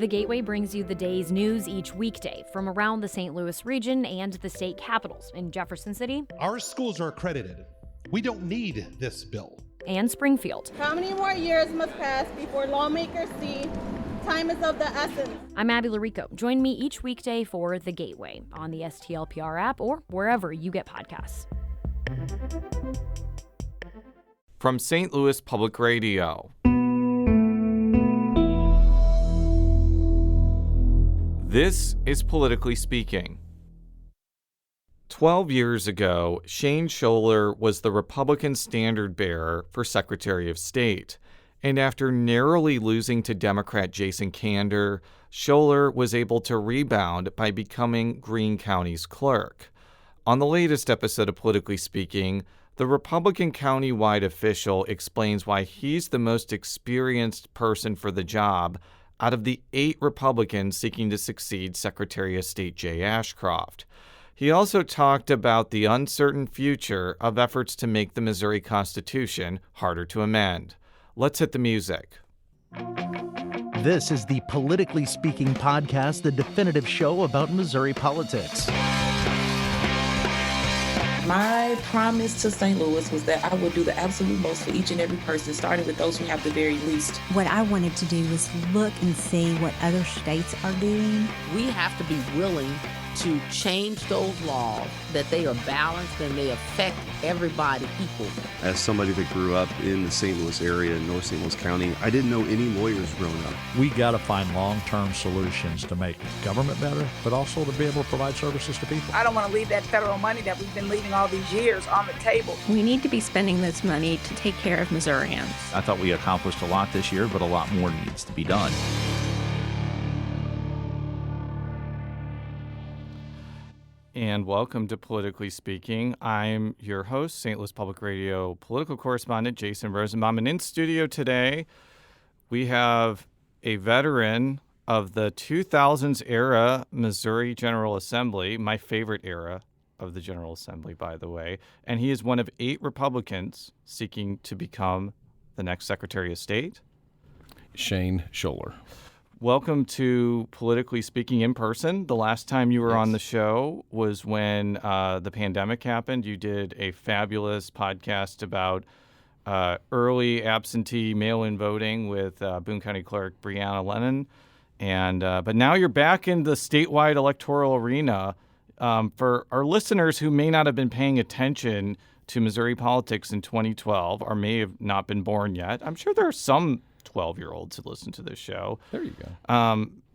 The Gateway brings you the day's news each weekday from around the St. Louis region and the state capitals in Jefferson City. Our schools are accredited. We don't need this bill. And Springfield. How many more years must pass before lawmakers see time is of the essence? I'm Abby Larico. Join me each weekday for The Gateway on the STLPR app or wherever you get podcasts. From St. Louis Public Radio. This is Politically Speaking. 12 years ago, Shane Schoeller was the Republican standard bearer for Secretary of State. And after narrowly losing to Democrat Jason Kander, Schoeller was able to rebound by becoming Greene County's clerk. On the latest episode of Politically Speaking, the Republican countywide official explains why he's the most experienced person for the job out of the 8 Republicans seeking to succeed Secretary of State Jay Ashcroft. He also talked about the uncertain future of efforts to make the Missouri Constitution harder to amend. Let's hit the music. This is the Politically Speaking podcast, the definitive show about Missouri politics. My promise to St. Louis was that I would do the absolute most for each and every person, starting with those who have the very least. What I wanted to do was look and see what other states are doing. We have to be willing to change those laws, that they are balanced and they affect everybody equally. As somebody that grew up in the St. Louis area, in North St. Louis County, I didn't know any lawyers growing up. We got to find long-term solutions to make government better, but also to be able to provide services to people. I don't want to leave that federal money that we've been leaving all these years on the table. We need to be spending this money to take care of Missourians. I thought we accomplished a lot this year, but a lot more needs to be done. And welcome to Politically Speaking. I'm your host, St. Louis Public Radio political correspondent Jason Rosenbaum. And in studio today, we have a veteran of the 2000s era Missouri General Assembly, my favorite era of the General Assembly, by the way. And he is one of 8 Republicans seeking to become the next Secretary of State. Shane Schoeller. Welcome to Politically Speaking in person. The last time you were on the show was when the pandemic happened. You did a fabulous podcast about early absentee mail-in voting with Boone County Clerk Brianna Lennon. But now you're back in the statewide electoral arena. For our listeners who may not have been paying attention to Missouri politics in 2012 or may have not been born yet, I'm sure there are some 12-year-olds who listen to this show. There you go.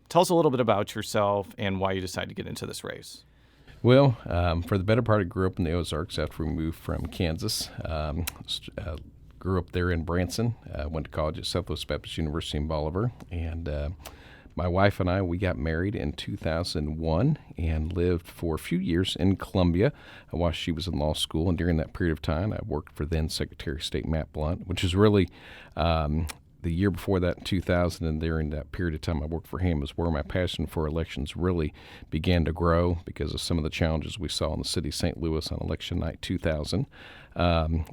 Tell us a little bit about yourself and why you decided to get into this race. Well, for the better part, I grew up in the Ozarks after we moved from Kansas. Grew up there in Branson. Went to college at Southwest Baptist University in Bolivar. And my wife and I, we got married in 2001 and lived for a few years in Columbia while she was in law school. And during that period of time, I worked for then Secretary of State Matt Blunt, which is really the year before that, in 2000, and during that period of time I worked for him is where my passion for elections really began to grow because of some of the challenges we saw in the city of St. Louis on election night 2000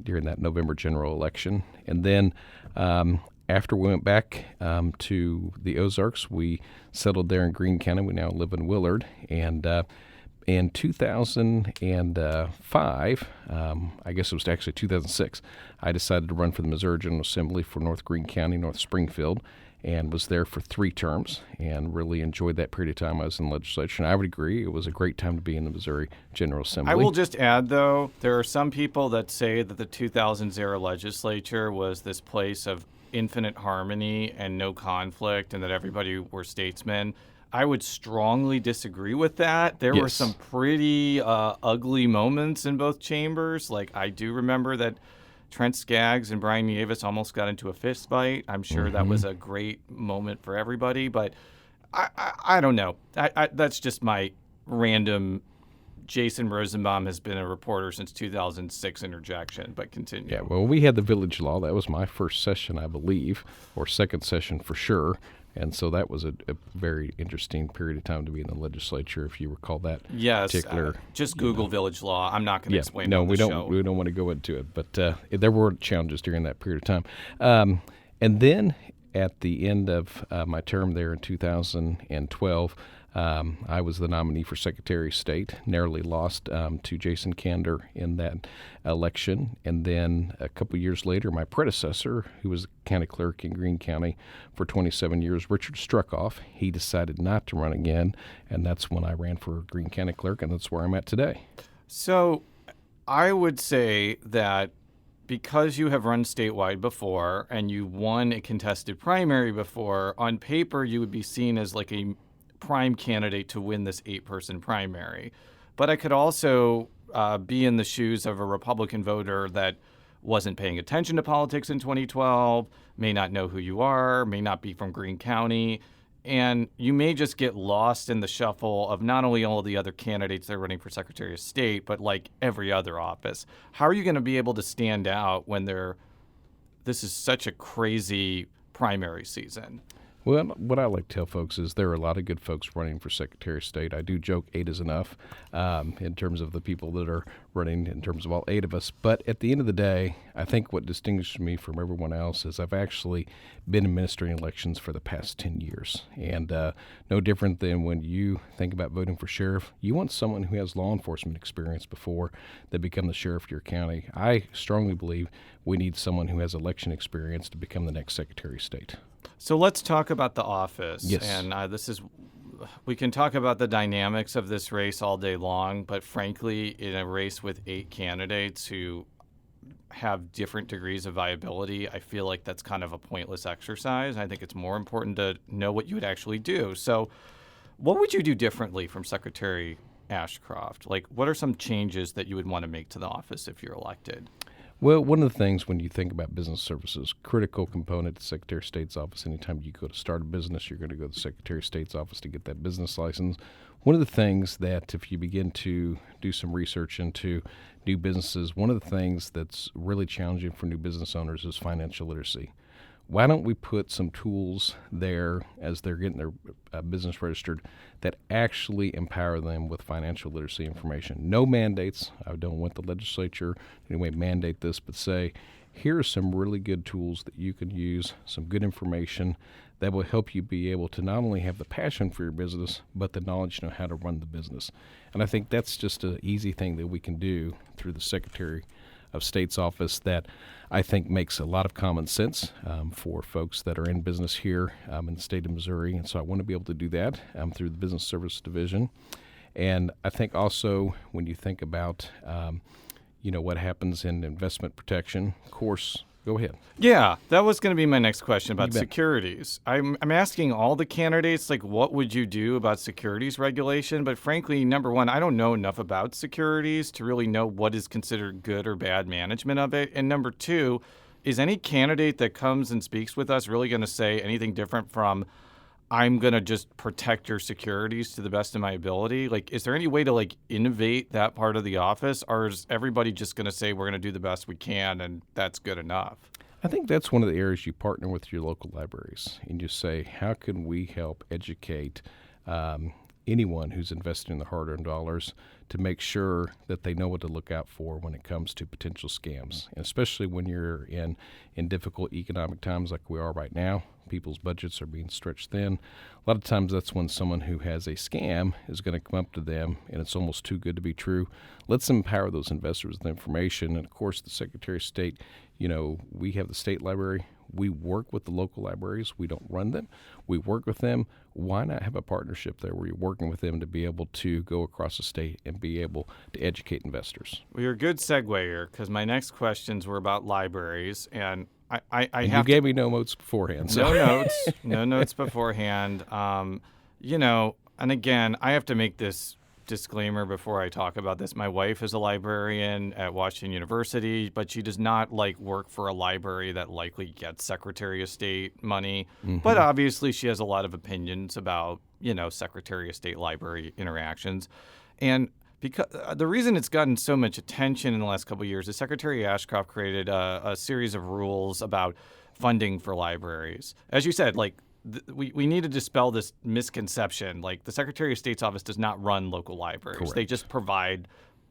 during that November general election. And then after we went back to the Ozarks, we settled there in Greene County. We now live in Willard. And in 2005, I guess it was actually 2006, I decided to run for the Missouri General Assembly for North Greene County, North Springfield, and was there for 3 terms and really enjoyed that period of time I was in the legislature. And I would agree, it was a great time to be in the Missouri General Assembly. I will just add, though, there are some people that say that the 2000s era legislature was this place of infinite harmony and no conflict and that everybody were statesmen. I would strongly disagree with that. There were some pretty ugly moments in both chambers. Like, I do remember that Trent Skaggs and Brian Nieves almost got into a fist fight. I'm sure that was a great moment for everybody, but I don't know. That's just my random Jason Rosenbaum has been a reporter since 2006 interjection, but continue. Yeah, well, we had the village law. That was my first session, I believe, or second session for sure. And so that was a very interesting period of time to be in the legislature, if you recall that particular. Just Google village law. I'm not going to explain. No, on the we don't. Show. We don't want to go into it. But there were challenges during that period of time. And then at the end of my term there in 2012, I was the nominee for Secretary of State, narrowly lost to Jason Kander in that election. And then a couple years later, my predecessor, who was county clerk in Greene County for 27 years, Richard Struckoff, he decided not to run again. And that's when I ran for Greene County clerk, and that's where I'm at today. So I would say that because you have run statewide before and you won a contested primary before, on paper you would be seen as like a prime candidate to win this 8-person primary. But I could also be in the shoes of a Republican voter that wasn't paying attention to politics in 2012, may not know who you are, may not be from Greene County, and you may just get lost in the shuffle of not only all the other candidates that are running for Secretary of State, but like every other office. How are you going to be able to stand out when this is such a crazy primary season? Well, what I like to tell folks is there are a lot of good folks running for Secretary of State. I do joke 8 is enough in terms of the people that are running, in terms of all 8 of us. But at the end of the day, I think what distinguishes me from everyone else is I've actually been administering elections for the past 10 years. And no different than when you think about voting for sheriff, you want someone who has law enforcement experience before they become the sheriff of your county. I strongly believe we need someone who has election experience to become the next Secretary of State. So let's talk about the office. Yes. And we can talk about the dynamics of this race all day long, but frankly, in a race with 8 candidates who have different degrees of viability, I feel like that's kind of a pointless exercise. I think it's more important to know what you would actually do. So what would you do differently from Secretary Ashcroft? Like, what are some changes that you would want to make to the office if you're elected? Well, one of the things when you think about business services, critical component to Secretary of State's office, anytime you go to start a business, you're going to go to the Secretary of State's office to get that business license. One of the things that if you begin to do some research into new businesses, one of the things that's really challenging for new business owners is financial literacy. Why don't we put some tools there as they're getting their business registered that actually empower them with financial literacy information? No mandates. I don't want the legislature anyway mandate this, but say, here are some really good tools that you can use, some good information that will help you be able to not only have the passion for your business, but the knowledge to know how to run the business. And I think that's just an easy thing that we can do through the Secretary of State's office that I think makes a lot of common sense for folks that are in business here in the state of Missouri. And so I want to be able to do that through the Business Service Division. And I think also when you think about, what happens in investment protection, of course, go ahead. Yeah, that was going to be my next question about securities. I'm asking all the candidates, like, what would you do about securities regulation? But frankly, number one, I don't know enough about securities to really know what is considered good or bad management of it. And number two, is any candidate that comes and speaks with us really going to say anything different from, I'm going to just protect your securities to the best of my ability? Like, is there any way to, like, innovate that part of the office? Or is everybody just going to say we're going to do the best we can and that's good enough? I think that's one of the areas you partner with your local libraries and you say, how can we help educate anyone who's investing in the hard-earned dollars to make sure that they know what to look out for when it comes to potential scams, and especially when you're in difficult economic times like we are right now. People's budgets are being stretched thin. A lot of times that's when someone who has a scam is going to come up to them and it's almost too good to be true. Let's empower those investors with information. And of course, the Secretary of State, we have the state library. We work with the local libraries. We don't run them. We work with them. Why not have a partnership there where you're working with them to be able to go across the state and be able to educate investors? Well, you're a good segue here because my next questions were about libraries. And you gave me no notes beforehand. So. No notes beforehand. And again, I have to make this disclaimer before I talk about this. My wife is a librarian at Washington University, but she does not work for a library that likely gets Secretary of State money. Mm-hmm. But obviously she has a lot of opinions about, Secretary of State library interactions. And because the reason it's gotten so much attention in the last couple of years is Secretary Ashcroft created a series of rules about funding for libraries. As you said, we need to dispel this misconception. The Secretary of State's office does not run local libraries. Correct. They just provide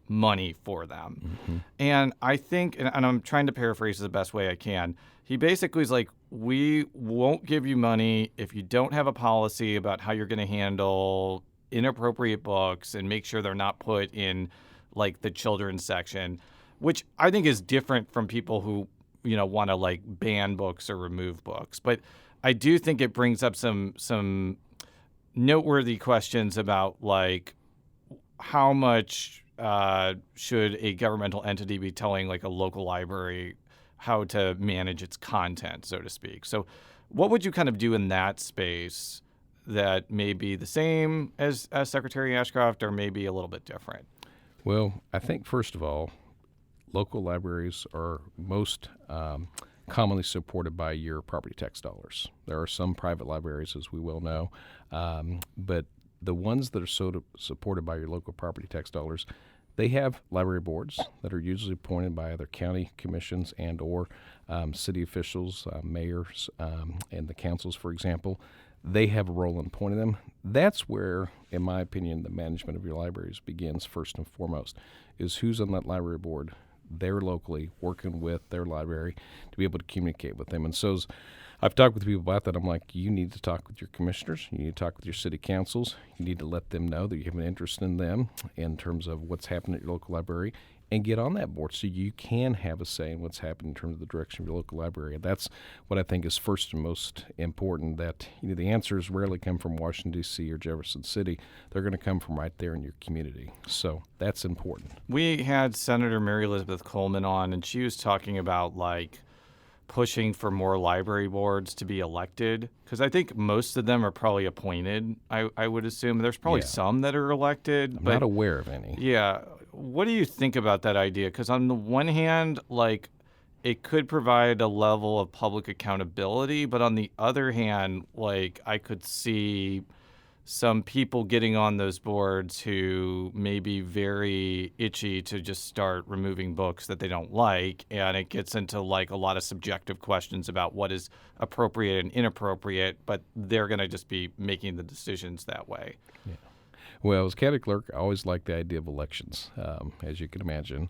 money for them. Mm-hmm. And I think, and I'm trying to paraphrase the best way I can, he basically is like, we won't give you money if you don't have a policy about how you're going to handle inappropriate books and make sure they're not put in like the children's section, which I think is different from people who, want to like ban books or remove books. But I do think it brings up some noteworthy questions about like how much should a governmental entity be telling like a local library how to manage its content, so to speak. So what would you kind of do in that space that may be the same as Secretary Ashcroft or maybe a little bit different? Well, I think, first of all, local libraries are most commonly supported by your property tax dollars. There are some private libraries, as we well know, but the ones that are supported by your local property tax dollars, they have library boards that are usually appointed by either county commissions and or city officials, mayors, and the councils, for example. They have a role in appointing them. That's where, in my opinion, the management of your libraries begins first and foremost, is who's on that library board there locally working with their library to be able to communicate with them. And so I've talked with people about that. I'm like, you need to talk with your commissioners. You need to talk with your city councils. You need to let them know that you have an interest in them in terms of what's happening at your local library, and get on that board so you can have a say in what's happening in terms of the direction of your local library. And that's what I think is first and most important, that the answers rarely come from Washington, D.C. or Jefferson City. They're going to come from right there in your community. So that's important. We had Senator Mary Elizabeth Coleman on, and she was talking about like pushing for more library boards to be elected, because I think most of them are probably appointed. I would assume there's probably some that are elected. I'm not aware of any. Yeah. What do you think about that idea? Because on the one hand, like, it could provide a level of public accountability, but on the other hand, like, I could see some people getting on those boards who may be very itchy to just start removing books that they don't like, and it gets into like a lot of subjective questions about what is appropriate and inappropriate, but they're going to just be making the decisions that way. Yeah. Well, as county clerk, I always like the idea of elections, as you can imagine.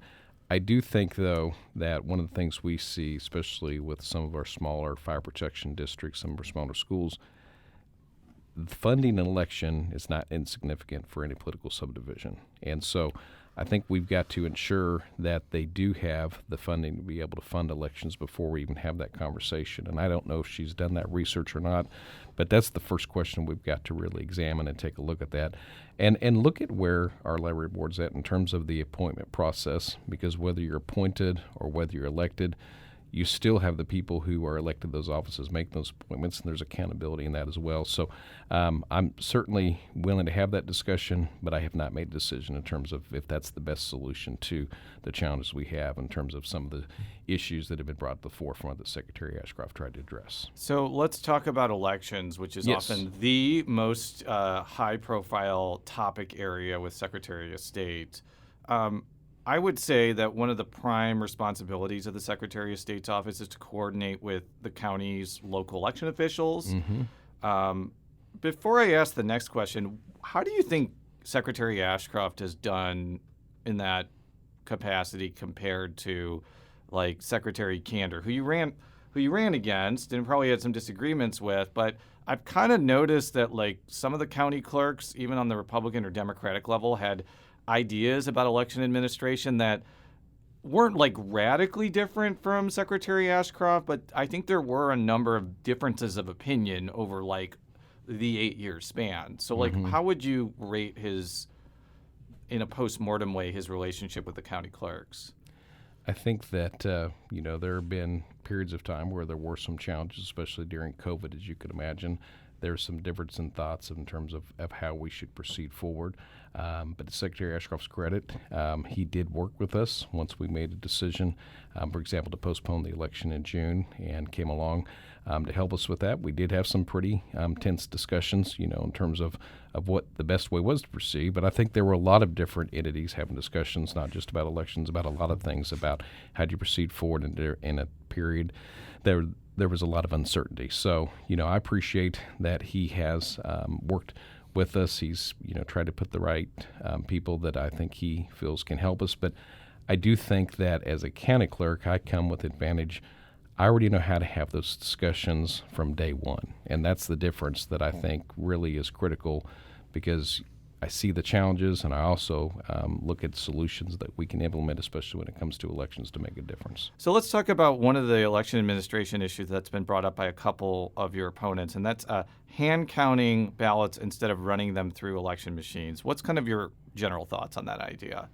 I do think, though, that one of the things we see, especially with some of our smaller fire protection districts, some of our smaller schools, funding an election is not insignificant for any political subdivision. And so I think we've got to ensure that they do have the funding to be able to fund elections before we even have that conversation. And I don't know if she's done that research or not, but that's the first question we've got to really examine and take a look at that. And look at where our library board's at in terms of the appointment process, because whether you're appointed or whether you're elected, you still have the people who are elected those offices make those appointments, and there's accountability in that as well. So I'm certainly willing to have that discussion, but I have not made a decision in terms of if that's the best solution to the challenges we have in terms of some of the issues that have been brought to the forefront that Secretary Ashcroft tried to address. So let's talk about elections, which is often the most high-profile topic area with Secretary of State. I would say that one of the prime responsibilities of the Secretary of State's office is to coordinate with the county's local election officials. Mm-hmm. Before I ask the next question, how do you think Secretary Ashcroft has done in that capacity compared to, like, Secretary Kander, who you ran against and probably had some disagreements with? But I've kind of noticed that, like, some of the county clerks, even on the Republican or Democratic level, had ideas about election administration that weren't like radically different from Secretary Ashcroft, but I think there were a number of differences of opinion over like the 8-year span. So like, how would you rate his, in a post-mortem way, his relationship with the county clerks? I think that, there have been periods of time where there were some challenges, especially during COVID, as you could imagine. There's some difference in thoughts in terms of how we should proceed forward. But to Secretary Ashcroft's credit, he did work with us once we made a decision, for example, to postpone the election in June, and came along to help us with that. We did have some pretty tense discussions, in terms of what the best way was to proceed. But I think there were a lot of different entities having discussions, not just about elections, about a lot of things, about how do you proceed forward in a period there was a lot of uncertainty. So, I appreciate that he has worked with us. He's, tried to put the right people that I think he feels can help us. But I do think that as a county clerk, I come with advantage. I already know how to have those discussions from day one. And that's the difference that I think really is critical, because I see the challenges, and I also look at solutions that we can implement, especially when it comes to elections, to make a difference. So let's talk about one of the election administration issues that's been brought up by a couple of your opponents, and that's hand counting ballots instead of running them through election machines. What's kind of your general thoughts on that idea?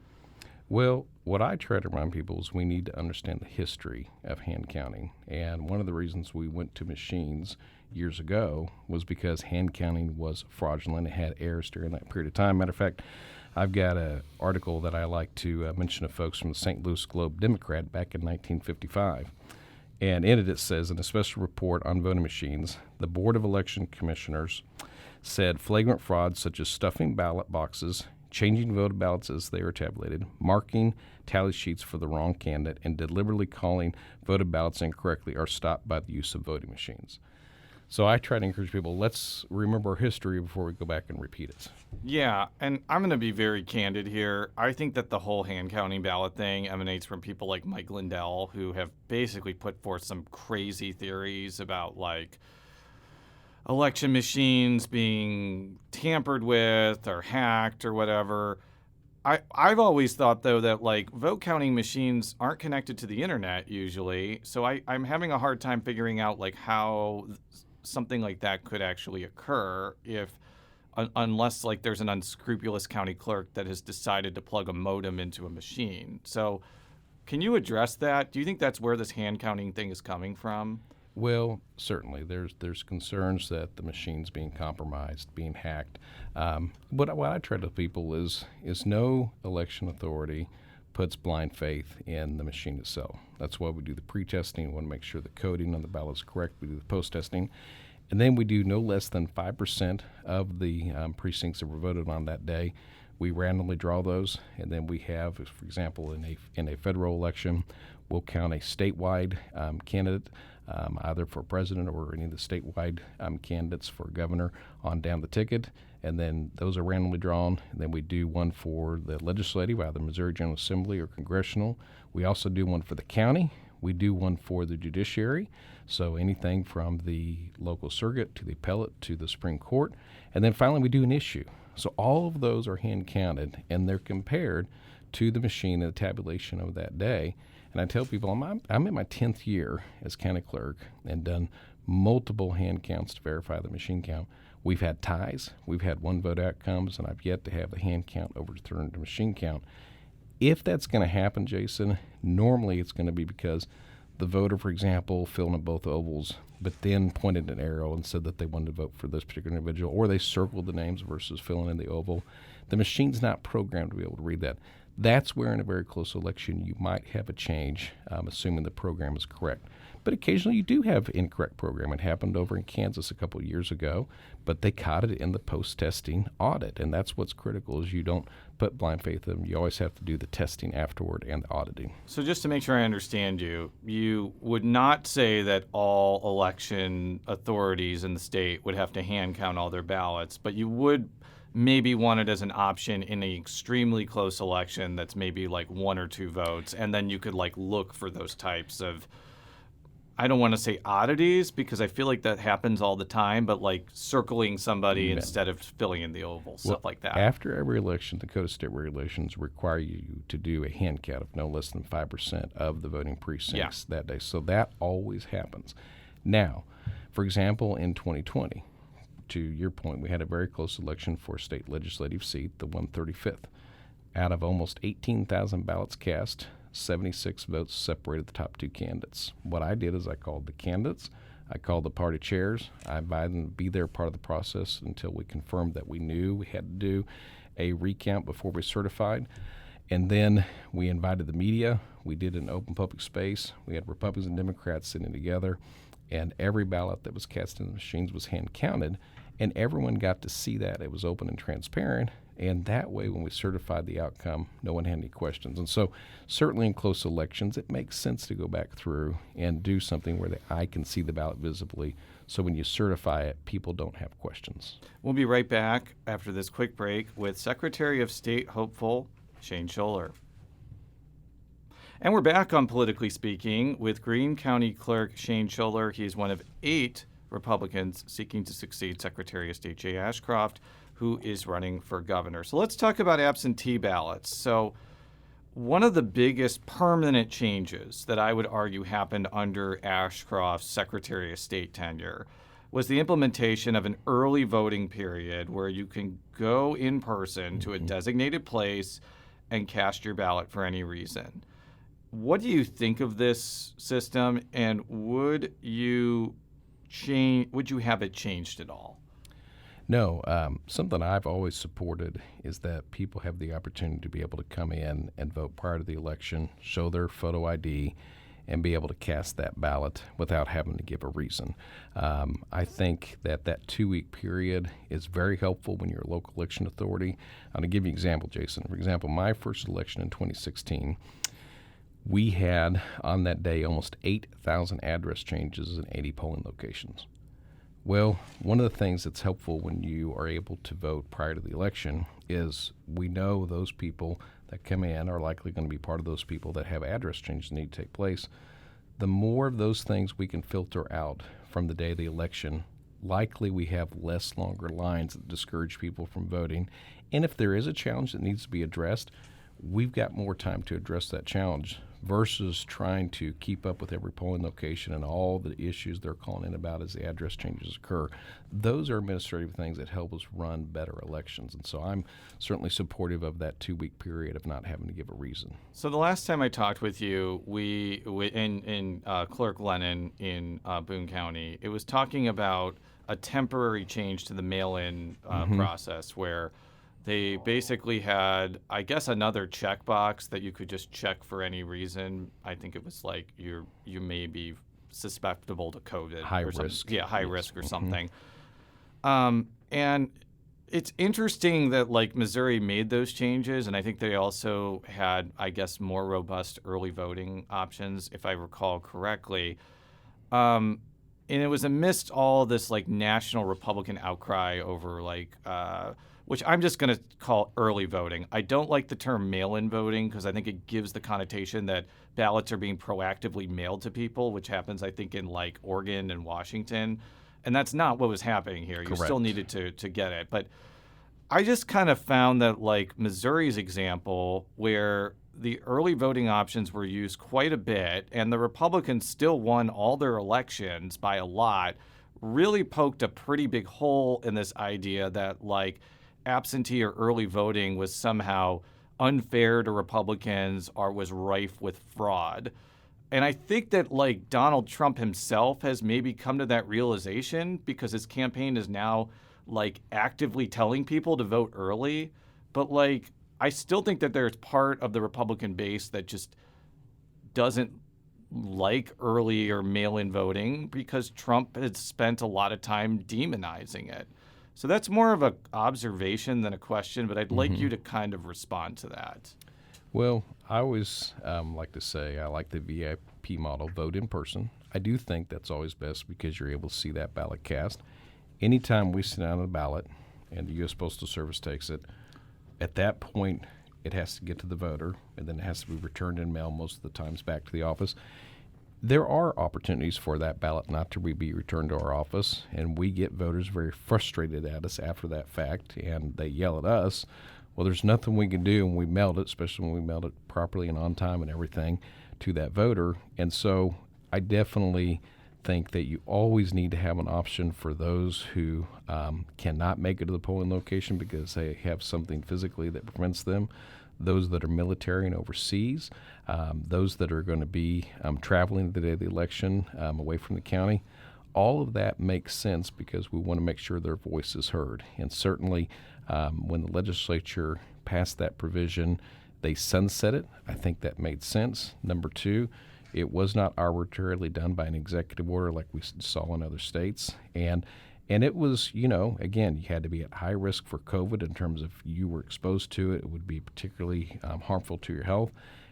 Well, what I try to remind people is we need to understand the history of hand counting. And one of the reasons we went to machines years ago was because hand counting was fraudulent. It had errors during that period of time. Matter of fact, I've got an article that I like to mention to folks from the St. Louis Globe Democrat back in 1955. And in it says, in a special report on voting machines, the Board of Election Commissioners said flagrant frauds such as stuffing ballot boxes, changing voted ballots as they are tabulated, marking tally sheets for the wrong candidate, and deliberately calling voted ballots incorrectly are stopped by the use of voting machines. So I try to encourage people, let's remember our history before we go back and repeat it. Yeah, and I'm going to be very candid here. I think that the whole hand counting ballot thing emanates from people like Mike Lindell, who have basically put forth some crazy theories about, like, election machines being tampered with or hacked or whatever. I've always thought, though, that, like, vote counting machines aren't connected to the internet usually, so I'm having a hard time figuring out, like, how something like that could actually occur unless, like, there's an unscrupulous county clerk that has decided to plug a modem into a machine. So can you address that? Do you think that's where this hand counting thing is coming from? Well, certainly. There's concerns that the machine's being compromised, being hacked. But what I try to tell people is no election authority puts blind faith in the machine itself. That's why we do the pre-testing. We want to make sure the coding on the ballot is correct. We do the post-testing. And then we do no less than 5% of the precincts that were voted on that day. We randomly draw those, and then we have, for example, in a federal election, we'll count a statewide candidate, either for president or any of the statewide candidates for governor on down the ticket, and then those are randomly drawn. And then we do one for the legislative, either Missouri General Assembly or congressional. We also do one for the county. We do one for the judiciary, so anything from the local circuit to the appellate to the Supreme Court. And then finally we do an issue. So all of those are hand counted, and they're compared to the machine and the tabulation of that day. And I tell people I'm in my 10th year as county clerk and done multiple hand counts to verify the machine count. We've had ties. We've had one vote outcomes, and I've yet to have the hand count overturned to machine count. If that's going to happen, Jason, normally it's going to be because the voter, for example, filled in both ovals, but then pointed an arrow and said that they wanted to vote for this particular individual, or they circled the names versus filling in the oval. The machine's not programmed to be able to read that. That's where in a very close election you might have a change, assuming the program is correct. But occasionally you do have incorrect program. It happened over in Kansas a couple of years ago, but they caught it in the post-testing audit, and that's what's critical is you don't put blind faith in them. You always have to do the testing afterward and the auditing. So just to make sure I understand you would not say that all election authorities in the state would have to hand count all their ballots, but you would maybe want it as an option in an extremely close election that's maybe like 1 or 2 votes, and then you could like look for those types of, I don't want to say oddities because I feel like that happens all the time, but like circling somebody instead of filling in the oval, stuff like that. After every election, the Dakota State regulations require you to do a hand count of no less than 5% of the voting precincts that day. So that always happens. Now, for example, in 2020, to your point, we had a very close election for a state legislative seat, the 135th. Out of almost 18,000 ballots cast, 76 votes separated the top 2 candidates. What I did is I called the candidates, I called the party chairs, I invited them to be there part of the process until we confirmed that we knew we had to do a recount before we certified. And then we invited the media. We did an open public space. We had Republicans and Democrats sitting together, and every ballot that was cast in the machines was hand counted, and everyone got to see that. It was open and transparent, and that way when we certified the outcome, no one had any questions. And so certainly in close elections, it makes sense to go back through and do something where the eye can see the ballot visibly, so when you certify it, people don't have questions. We'll be right back after this quick break with Secretary of State hopeful Shane Schoeller. And we're back on Politically Speaking with Greene County Clerk Shane Schoeller. He is one of 8 Republicans seeking to succeed Secretary of State Jay Ashcroft, who is running for governor. So let's talk about absentee ballots. So one of the biggest permanent changes that I would argue happened under Ashcroft's Secretary of State tenure was the implementation of an early voting period where you can go in person to a designated place and cast your ballot for any reason. What do you think of this system, and would you have it changed at all? No, something I've always supported is that people have the opportunity to be able to come in and vote prior to the election, show their photo ID, and be able to cast that ballot without having to give a reason. I think that 2-week period is very helpful when you're a local election authority. I'm going to give you an example, Jason. For example, my first election in 2016, we had on that day almost 8,000 address changes in 80 polling locations. Well, one of the things that's helpful when you are able to vote prior to the election is we know those people that come in are likely going to be part of those people that have address changes that need to take place. The more of those things we can filter out from the day of the election, likely we have less longer lines that discourage people from voting. And if there is a challenge that needs to be addressed, we've got more time to address that challenge versus trying to keep up with every polling location and all the issues they're calling in about as the address changes occur. Those are administrative things that help us run better elections. And so I'm certainly supportive of that 2-week period of not having to give a reason. So the last time I talked with you, we in Clerk Lennon in Boone County, it was talking about a temporary change to the mail-in process where they basically had, I guess, another checkbox that you could just check for any reason. I think it was like you may be susceptible to COVID. High or risk. Yeah, high risk or something. And it's interesting that like Missouri made those changes, and I think they also had, I guess, more robust early voting options, if I recall correctly. And it was amidst all this like national Republican outcry over like which I'm just going to call early voting. I don't like the term mail-in voting because I think it gives the connotation that ballots are being proactively mailed to people, which happens, I think, in like Oregon and Washington. And that's not what was happening here. You still needed to get it. But I just kind of found that like Missouri's example, where the early voting options were used quite a bit and the Republicans still won all their elections by a lot, really poked a pretty big hole in this idea that like absentee or early voting was somehow unfair to Republicans or was rife with fraud. And I think that like Donald Trump himself has maybe come to that realization because his campaign is now like actively telling people to vote early. But like I still think that there's part of the Republican base that just doesn't like early or mail-in voting because Trump has spent a lot of time demonizing it. So that's more of an observation than a question, but I'd like you to kind of respond to that. Well, I always like to say I like the VIP model, vote in person. I do think that's always best because you're able to see that ballot cast. Anytime we send out a ballot and the U.S. Postal Service takes it, at that point it has to get to the voter and then it has to be returned in mail most of the times back to the office. There are opportunities for that ballot not to be returned to our office, and we get voters very frustrated at us after that fact, and they yell at us. Well, there's nothing we can do when we mailed it, especially when we mailed it properly and on time and everything to that voter. And so I definitely think that you always need to have an option for those who cannot make it to the polling location because they have something physically that prevents them. Those that are military and overseas, those that are going to be traveling the day of the election away from the county. All of that makes sense because we want to make sure their voice is heard. And certainly when the legislature passed that provision, they sunset it. I think that made sense. Number two, it was not arbitrarily done by an executive order like we saw in other states. And it was, again, you had to be at high risk for COVID in terms of you were exposed to it. It would be particularly harmful to your health.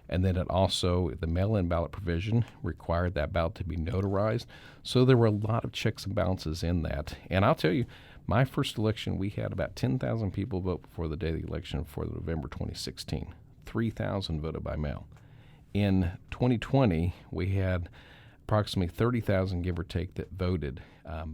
And then it also, the mail-in ballot provision required that ballot to be notarized. So there were a lot of checks and balances in that. And I'll tell you, my first election, we had about 10,000 people vote before the day of the election for November 2016. 3,000 voted by mail. In 2020, we had approximately 30,000, give or take, that voted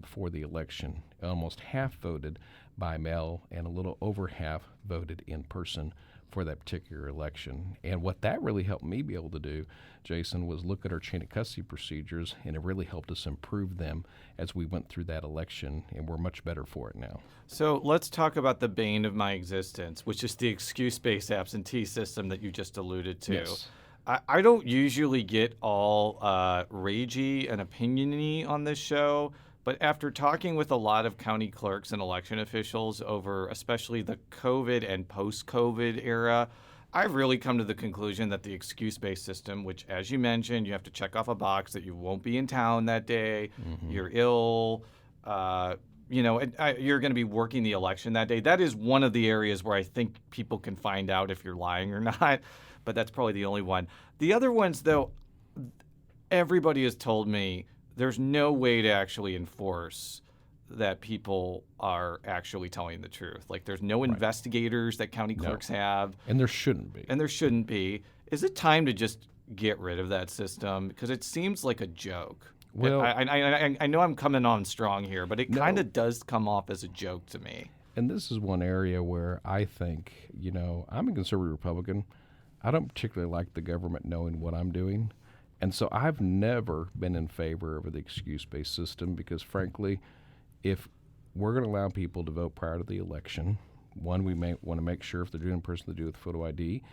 for the election. Almost half voted by mail, and a little over half voted in person for that particular election. And what that really helped me be able to do, Jason, was look at our chain of custody procedures, and it really helped us improve them as we went through that election, and we're much better for it now. So let's talk about the bane of my existence, which is the excuse-based absentee system that you just alluded to. Yes. I don't usually get all ragey and opinion-y on this show, but after talking with a lot of county clerks and election officials over especially the COVID and post-COVID era, I've really come to the conclusion that the excuse-based system, which, as you mentioned, you have to check off a box that you won't be in town that day, you're ill, you're going to be working the election that day. That is one of the areas where I think people can find out if you're lying or not, but that's probably the only one. The other ones, though, everybody has told me there's no way to actually enforce that people are actually telling the truth. Like, there's no investigators that county clerks have. And there shouldn't be. Is it time to just get rid of that system? Because it seems like a joke. Well, I know I'm coming on strong here, but it kind of does come off as a joke to me. And this is one area where I think, I'm a conservative Republican. I don't particularly like the government knowing what I'm doing. And so I've never been in favor of the excuse-based system because, frankly, if we're going to allow people to vote prior to the election, one, we may want to make sure if they're doing in person to do with photo ID,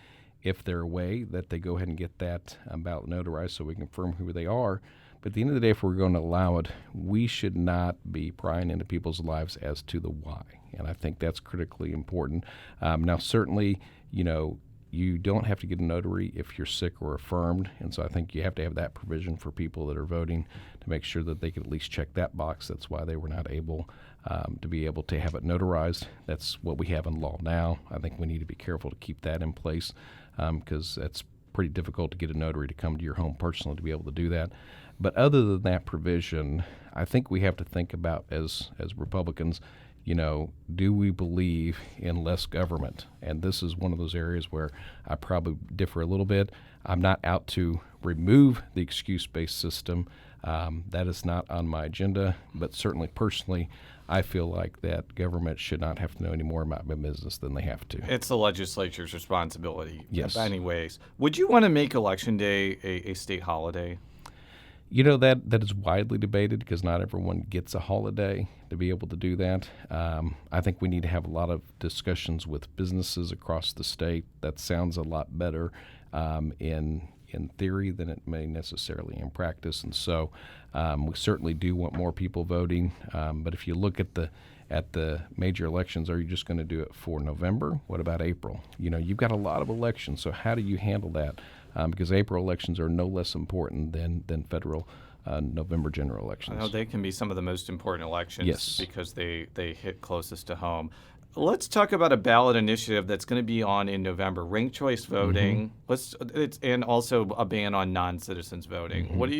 if they're away, that they go ahead and get that ballot notarized so we can confirm who they are. But at the end of the day, if we're going to allow it, we should not be prying into people's lives as to the why. And I think that's critically important. Now, certainly, you don't have to get a notary if you're sick or affirmed, and so I think you have to have that provision for people that are voting to make sure that they can at least check that box. That's why they were not able to be able to have it notarized. That's what we have in law now. I think we need to be careful to keep that in place because that's pretty difficult to get a notary to come to your home personally to be able to do that. But other than that provision, I think we have to think about as Republicans, do we believe in less government? And this is one of those areas where I probably differ a little bit. I'm not out to remove the excuse-based system. That is not on my agenda, but certainly personally, I feel like that government should not have to know any more about my business than they have to. It's the legislature's responsibility. Yes. Anyways, would you want to make Election Day a state holiday? That is widely debated because not everyone gets a holiday to be able to do that. I think we need to have a lot of discussions with businesses across the state. That sounds a lot better in theory than it may necessarily in practice. And so we certainly do want more people voting. But if you look at the major elections, are you just going to do it for November? What about April? You've got a lot of elections. So how do you handle that? Because April elections are no less important than federal November general elections. I know they can be some of the most important elections yes. because they hit closest to home. Let's talk about a ballot initiative that's going to be on in November, ranked choice voting. And also a ban on non-citizens voting. What do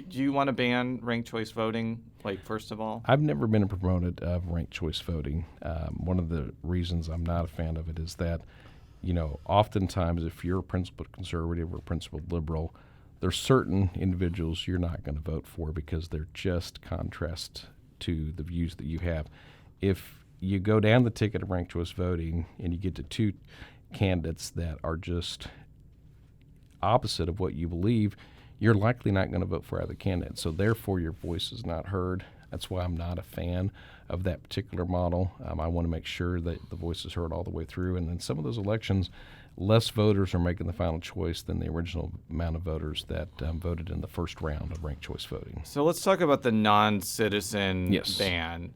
you want to ban ranked choice voting? Like, first of all, I've never been a proponent of ranked choice voting. One of the reasons I'm not a fan of it is that oftentimes if you're a principled conservative or principled liberal, there's certain individuals you're not going to vote for because they're just contrast to the views that you have. If you go down the ticket of ranked choice voting and you get to two candidates that are just opposite of what you believe, you're likely not going to vote for either candidate. So therefore your voice is not heard. That's why I'm not a fan of that particular model. I want to make sure that the voice is heard all the way through. And in some of those elections, less voters are making the final choice than the original amount of voters that voted in the first round of ranked choice voting. So let's talk about the non-citizen ban.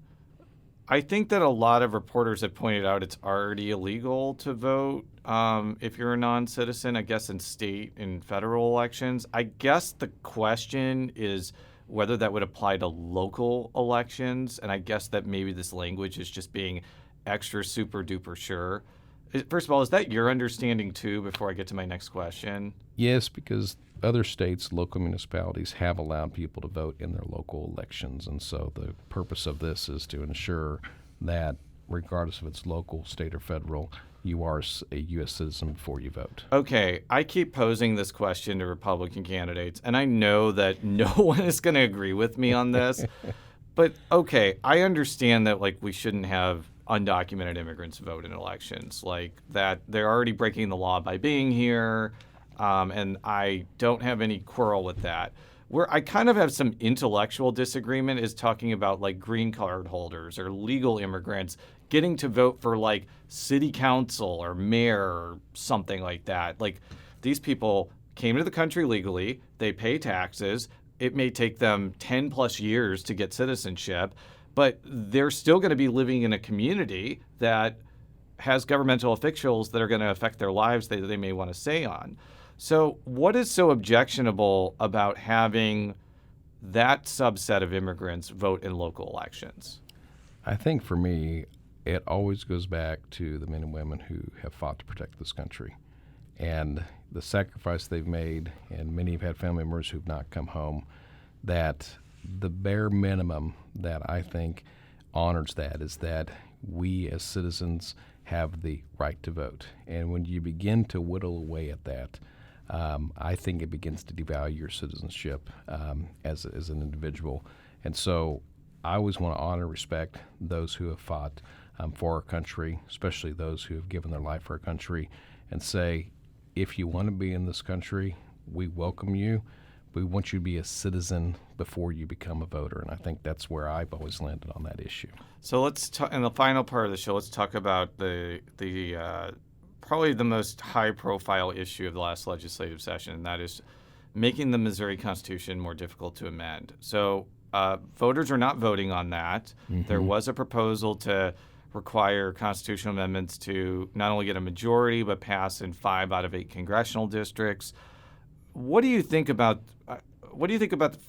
I think that a lot of reporters have pointed out it's already illegal to vote if you're a non-citizen, I guess, in state and federal elections. I guess the question is whether that would apply to local elections, and I guess that maybe this language is just being extra super duper sure. First of all, is that your understanding too, before I get to my next question? Yes, because other states, local municipalities have allowed people to vote in their local elections, and so the purpose of this is to ensure that regardless if it's local, state, or federal, you are a U.S. citizen before you vote. Okay, I keep posing this question to Republican candidates, and I know that no one is going to agree with me on this. But, okay, I understand that, like, we shouldn't have undocumented immigrants vote in elections. Like, that they're already breaking the law by being here, and I don't have any quarrel with that. Where I kind of have some intellectual disagreement is talking about, like, green card holders or legal immigrants getting to vote for, like, city council or mayor or something like that. Like, these people came to the country legally, they pay taxes. It may take them 10 plus years to get citizenship, but they're still going to be living in a community that has governmental officials that are going to affect their lives that they may want to say on. So what is so objectionable about having that subset of immigrants vote in local elections? I think for me, it always goes back to the men and women who have fought to protect this country and the sacrifice they've made, and many have had family members who've not come home, that the bare minimum that I think honors that is that we as citizens have the right to vote. And when you begin to whittle away at that, I think it begins to devalue your citizenship as an individual. And so I always want to honor and respect those who have fought for our country, especially those who have given their life for our country, and say, if you want to be in this country, we welcome you. We want you to be a citizen before you become a voter. And I think that's where I've always landed on that issue. So let's in the final part of the show, let's talk about the probably the most high-profile issue of the last legislative session, and that is making the Missouri Constitution more difficult to amend. So voters are not voting on that. Mm-hmm. There was a proposal to require constitutional amendments to not only get a majority but pass in 5 out of 8 congressional districts. What do you think about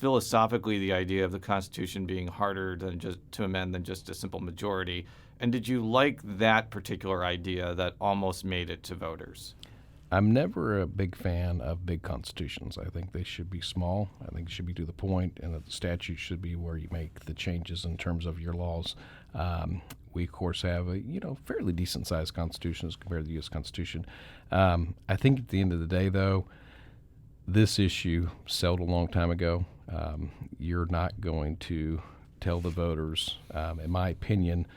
philosophically the idea of the Constitution being harder than just to amend than just a simple majority? And did you like that particular idea that almost made it to voters? I'm never a big fan of big constitutions. I think they should be small. I think it should be to the point, and that the statute should be where you make the changes in terms of your laws. We, of course, have a fairly decent-sized constitution as compared to the U.S. Constitution. I think at the end of the day, though, this issue settled a long time ago. You're not going to tell the voters, in my opinion,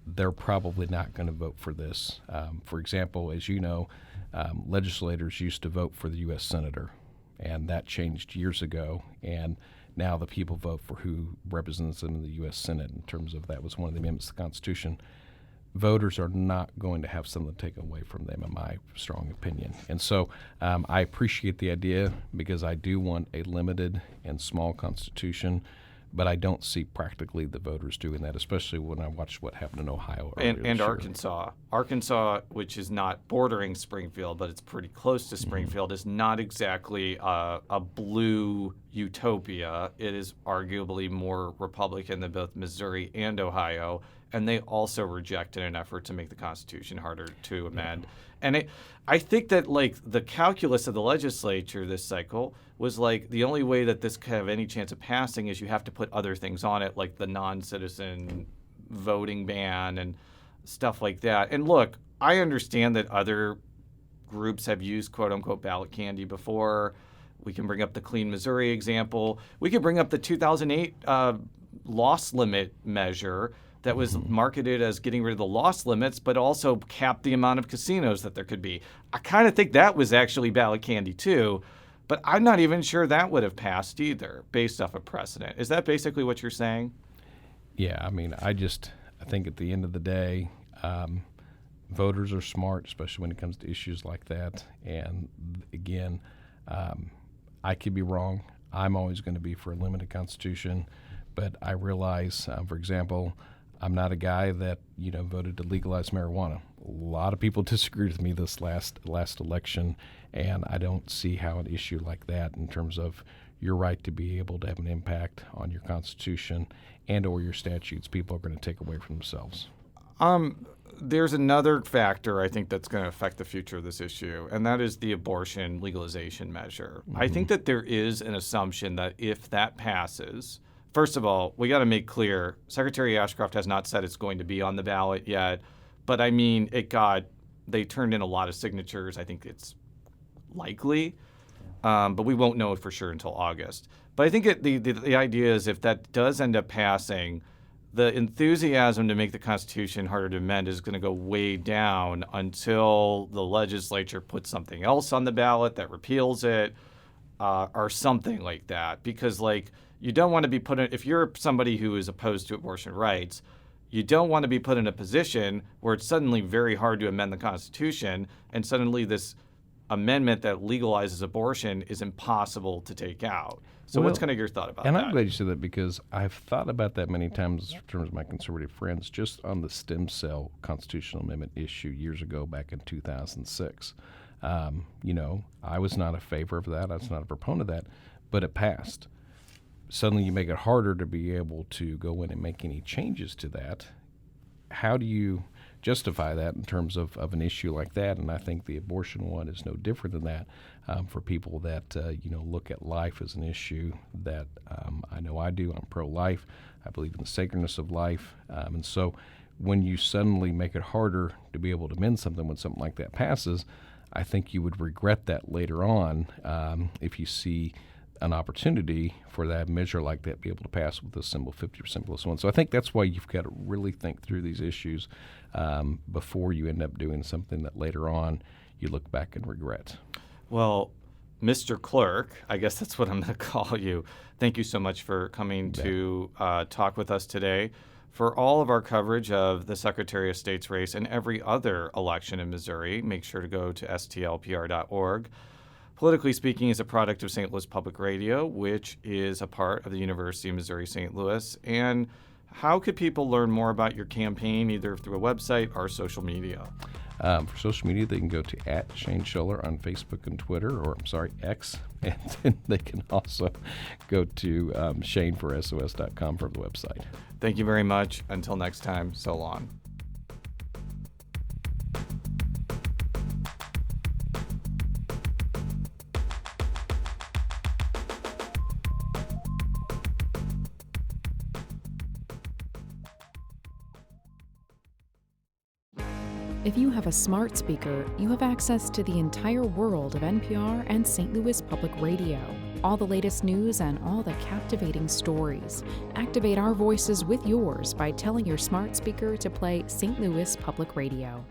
they're probably not going to vote for this. For example, as you know, legislators used to vote for the U.S. Senator, and that changed years ago. And now the people vote for who represents them in the U.S. Senate in terms of that was one of the amendments to the Constitution. Voters are not going to have something taken away from them, in my strong opinion. And so I appreciate the idea because I do want a limited and small Constitution, but I don't see practically the voters doing that, especially when I watched what happened in Ohio and Arkansas. Arkansas, which is not bordering Springfield, but it's pretty close to Springfield, is not exactly a blue utopia. It is arguably more Republican than both Missouri and Ohio, and they also rejected an effort to make the Constitution harder to amend. And I think that, like, the calculus of the legislature this cycle was like the only way that this could have any chance of passing is you have to put other things on it, like the non-citizen voting ban and stuff like that. And look, I understand that other groups have used quote-unquote ballot candy before. We can bring up the Clean Missouri example. We could bring up the 2008 loss limit measure that was marketed as getting rid of the loss limits, but also capped the amount of casinos that there could be. I kind of think that was actually ballot candy too, but I'm not even sure that would have passed either, based off of precedent. Is that basically what you're saying? Yeah, I mean, I think at the end of the day, voters are smart, especially when it comes to issues like that. And again, I could be wrong. I'm always going to be for a limited Constitution, but I realize, for example, I'm not a guy that voted to legalize marijuana. A lot of people disagreed with me this last election, and I don't see how an issue like that, in terms of your right to be able to have an impact on your Constitution and or your statutes, people are going to take away from themselves. There's another factor I think that's going to affect the future of this issue, and that is the abortion legalization measure. Mm-hmm. I think that there is an assumption that if that passes, first of all, we got to make clear, Secretary Ashcroft has not said it's going to be on the ballot yet, but I mean, it got They turned in a lot of signatures. I think it's likely, but we won't know for sure until August. But I think the idea is if that does end up passing, the enthusiasm to make the Constitution harder to amend is going to go way down until the legislature puts something else on the ballot that repeals it or something like that. Because, like, you don't want to be put in, if you're somebody who is opposed to abortion rights, you don't want to be put in a position where it's suddenly very hard to amend the Constitution and suddenly this amendment that legalizes abortion is impossible to take out. So what's kind of your thought about that? And I'm glad you said that because I've thought about that many times in terms of my conservative friends, just on the stem cell constitutional amendment issue years ago back in 2006. I was not a favor of that. I was not a proponent of that, but it passed. Suddenly you make it harder to be able to go in and make any changes to that. How do you justify that in terms of an issue like that? And I think the abortion one is no different than that for people that, look at life as an issue that I know I do. I'm pro-life. I believe in the sacredness of life. And so when you suddenly make it harder to be able to amend something when something like that passes, I think you would regret that later on if you see an opportunity for that measure like that be able to pass with a simple 50% plus one. So I think that's why you've got to really think through these issues before you end up doing something that later on you look back and regret. Well, Mr. Clerk, I guess that's what I'm going to call you. Thank you so much for coming to talk with us today. For all of our coverage of the Secretary of State's race and every other election in Missouri, make sure to go to stlpr.org. Politically Speaking is a product of St. Louis Public Radio, which is a part of the University of Missouri St. Louis. And how could people learn more about your campaign, either through a website or social media? For social media, they can go to @ShaneSchoeller on Facebook and Twitter, X. And then they can also go to ShaneForSOS.com for the website. Thank you very much. Until next time, so long. If you have a smart speaker, you have access to the entire world of NPR and St. Louis Public Radio. All the latest news and all the captivating stories. Activate our voices with yours by telling your smart speaker to play St. Louis Public Radio.